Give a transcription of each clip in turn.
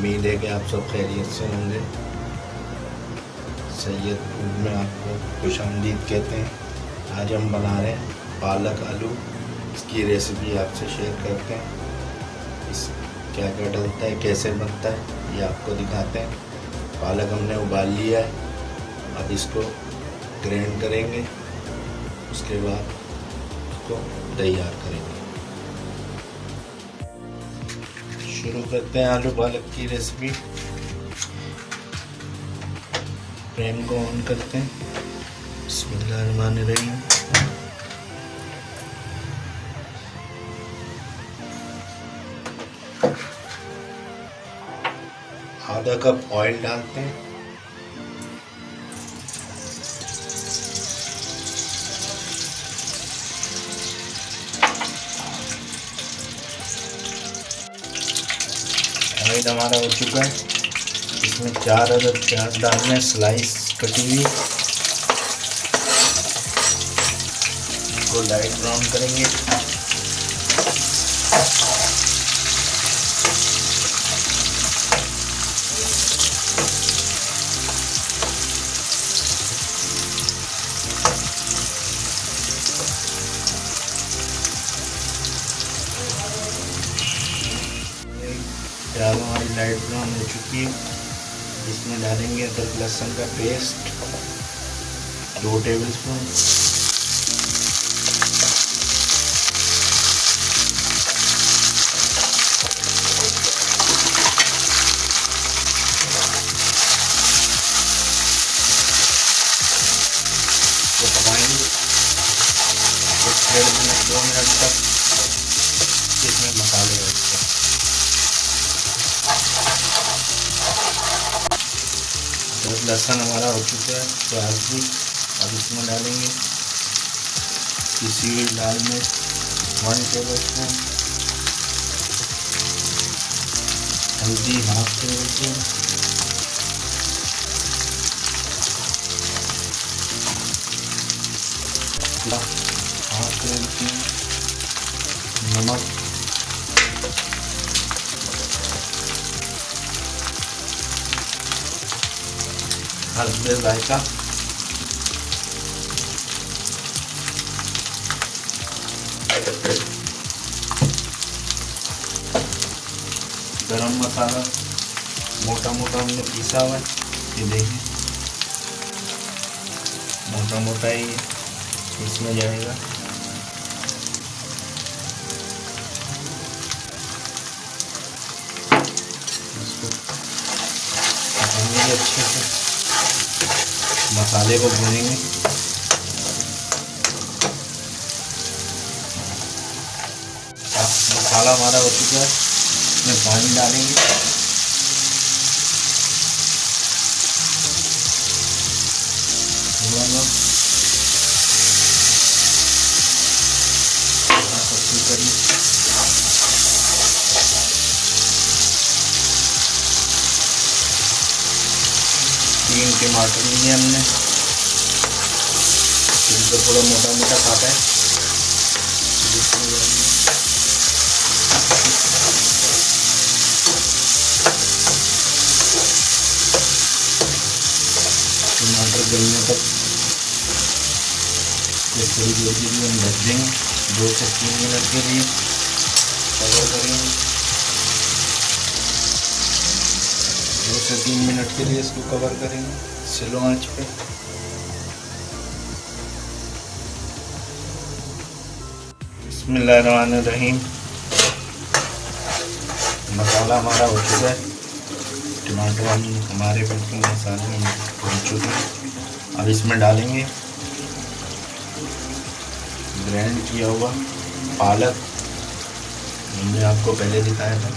उम्मीद है कि आप सब खैरियत से होंगे। सैयद फूड में आपको खुशामदीद कहते हैं। आज हम बना रहे हैं पालक आलू। इसकी रेसिपी आपसे शेयर करते हैं। इस क्या क्या डलता है, कैसे बनता है, ये आपको दिखाते हैं। पालक हमने उबाल लिया है, अब इसको ग्राइंड करेंगे, उसके बाद इसको तैयार करेंगे। शुरू करते हैं आलू पालक की रेसिपी। फ्लेम को ऑन करते हैं। बिस्मिल्लाहिर्रहमानिर्रहीम। आधा कप ऑयल डालते हैं। ऑयल हमारा हो चुका है। इसमें 4 अदद प्याज डालना है, स्लाइस कटी हुई। इसको लाइट ब्राउन करेंगे। प्याज हमारी लाइट ब्राउन हो चुकी है। इसमें डालेंगे अदरक लहसुन का पेस्ट 2 टेबलस्पून। इसको पकाएंगे 1 मिनट 2 मिनट तक। इसमें मसाले ऐड करें। लहसुन हमारा हो चुका है, प्याज भी। अब इसमें डालेंगे पिसी हुई लाल मिर्च 1 टेबलस्पून, हल्दी 1/2 टेबलस्पून, हाफ टेबलस्पून नमक, हल्दी जायका, गरम मसाला मोटा मोटा हमने पीसा हुआ है। ये देखिए मोटा मोटा ही इसमें जाएगा। इसको भूनेंगे अच्छे से, मसाले को भूनेंगे। मसाला हमारा हो चुका है, इसमें पानी डालेंगे। तीन टमाटर लिए हमने, इनको थोड़ा मोटा मोटा काटा है। टमाटर गलने तक थोड़ी देर के लिए हम ढक देंगे। 2 से 3 मिनट के लिए कवर करेंगे। 2 से 3 मिनट के लिए इसको कवर करेंगे स्लो आंच पे। बिस्मिल्लाहिर्रहमानिर्रहीम। मसाला हमारा हो चुका है, टमाटर हमारे बिल्कुल मसाले में हो चुके हैं। अब इसमें डालेंगे ग्राइंड किया हुआ पालक, मैंने आपको पहले दिखाया था।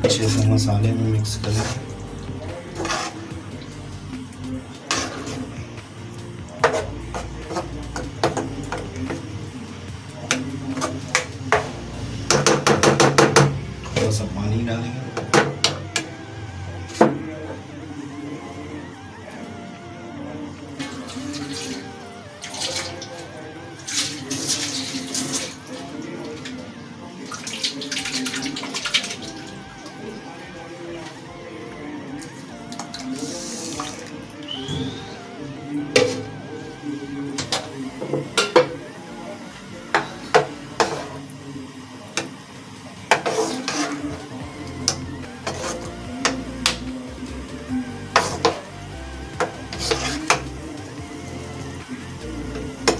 अच्छे से मसाले में मिक्स करें। थोड़ा सा पानी डालेंगे।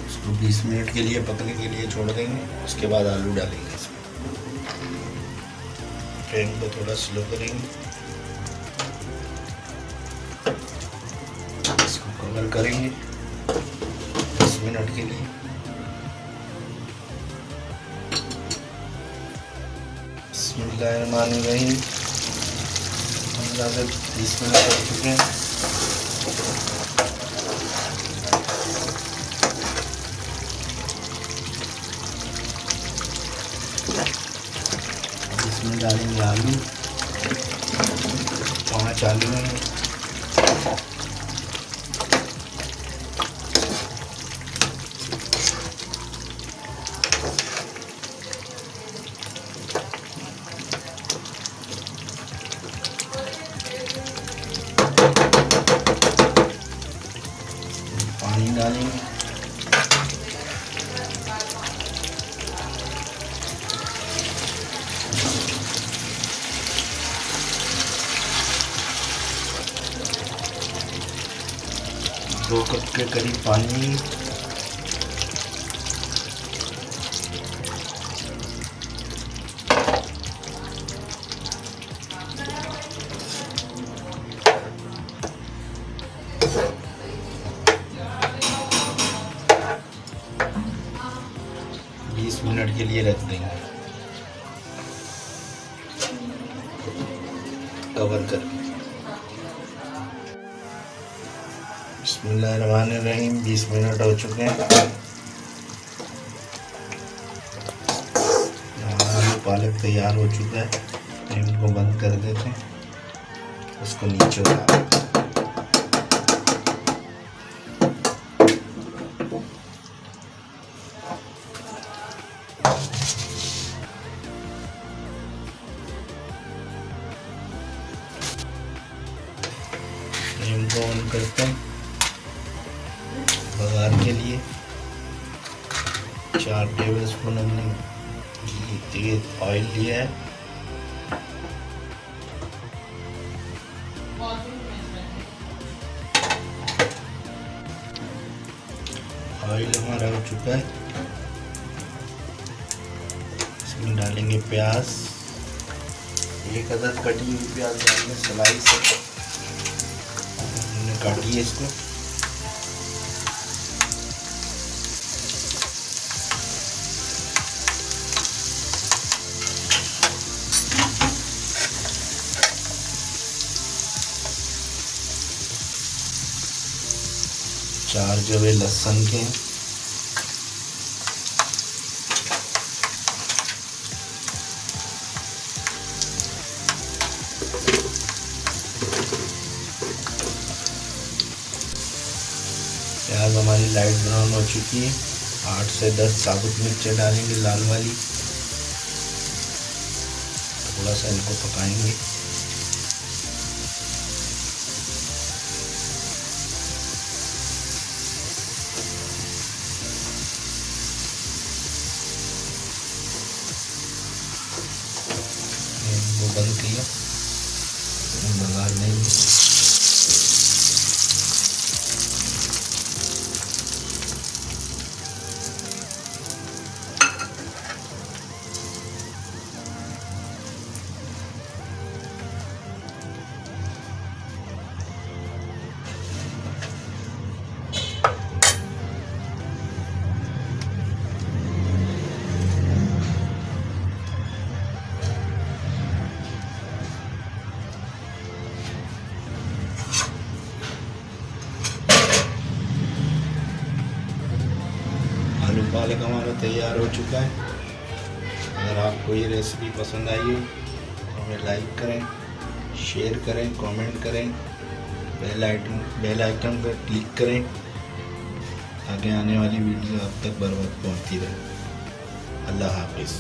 इसको 20 मिनट के लिए पकने के लिए छोड़ देंगे। उसके बाद आलू डालेंगे इसमें। फ्लेम को थोड़ा स्लो करेंगे। इसको कवर करेंगे 10 मिनट के लिए। बिस्मिल्लाहिर्रहमानिर्रहीम। 15 से 20 मिनट हो चुके हैं। इसमें डालेंगे आलू। 5 आलू हैं। पानी डालेंगे। दो कप के करीब पानी। मिनट के लिए रख देंगे कवर करके। बिस्मिल्लाहिर्रहमानिर्रहीम। 20 मिनट हो चुके हैं। आलू पालक तैयार हो चुका है। फ्लेम को बंद कर देते हैं। उसको नीचे उतार। फ्लेम को ऑन करते हैं। बघार के लिए 4 टेबल स्पून हमने ऑयल लिया है। ऑयल हमारा हो चुका है। इसमें डालेंगे प्याज। 1 अदद कटी हुई प्याज डालेंगे स्लाइस से। हमने काटी है इसको। चार जवे लहसुन के। प्याज हमारी लाइट ब्राउन हो चुकी है। 8 से 10 साबुत मिर्चें डालेंगे लाल वाली। थोड़ा सा इनको पकाएंगे। इनको बंद किया। बघार लेंगे। आलू पालक हमारा तैयार हो चुका है। अगर आपको ये रेसिपी पसंद आई हो हमें लाइक करें, शेयर करें, कमेंट करें, बेल आइकन पर क्लिक करें ताकि आने वाली वीडियो आप तक बर वक्त पहुँचती रहे। अल्लाह हाफिज़।